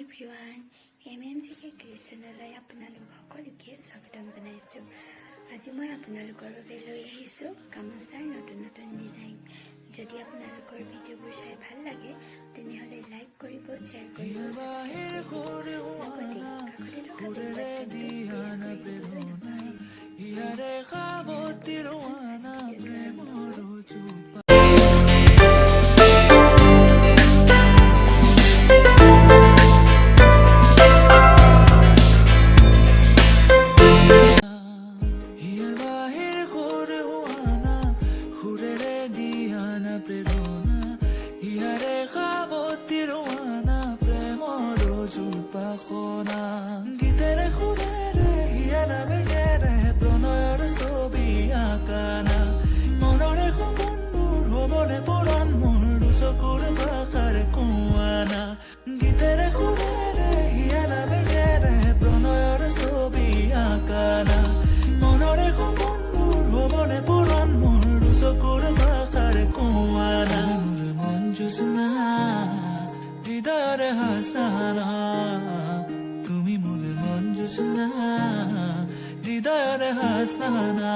everyone, MMGK Christianলৈ আপোনালোক সকলোকে স্বাগতম জনাইছো। আজি মই আপোনালোকৰ বাবে লৈ আহিছো গামোচাৰ নতুন নতুন ডিজাইন। যদি আপোনালোকৰ ভিডিঅ'বোৰ চাই ভাল লাগে তেনেহলে লাইক কৰিব, শ্বেয়াৰ কৰিব, সাবস্ক্ৰাইব কৰিব। লগতে কাষতে থকা বেল বাটনটো প্ৰেছ কৰি দিবলৈ গীতেৰে সুৰেৰে হিয়াৰা বেগেৰে প্ৰণয়ৰ ছবি আঁকানা মনৰে সপোনবোৰ হ'বনে পুৰণ মোৰ দুচকুৰ ভাষাৰে কোৱানা গীতেৰে সুৰেৰে হিয়াৰা বেগেৰে প্ৰণয়ৰ ছবি আঁকানা মনৰে সপোনবোৰ হ'বনে পুৰণ মোৰ দুচকুৰ ভাষাৰে কোৱানা মোৰ মন জোছনা হৃদয়ৰে হাসনা তুমি মোৰ মন জোছনা হৃদয়ৰে হাসনা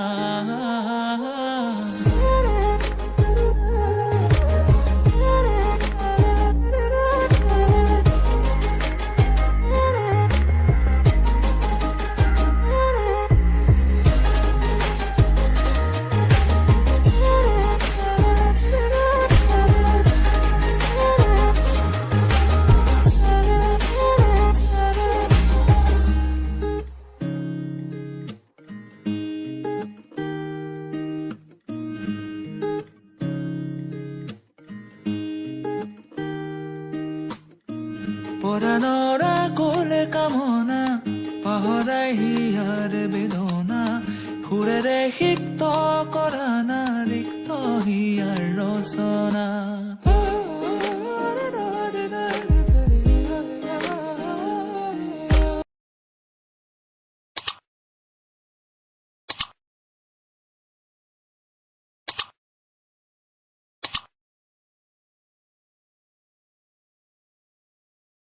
পৰাণৰা কোলে কামনা পাহৰাই হিয়াৰ বেদনা সুৰেৰে সিক্ত কৰা না ৰিক্ত হিয়াৰ ৰচনা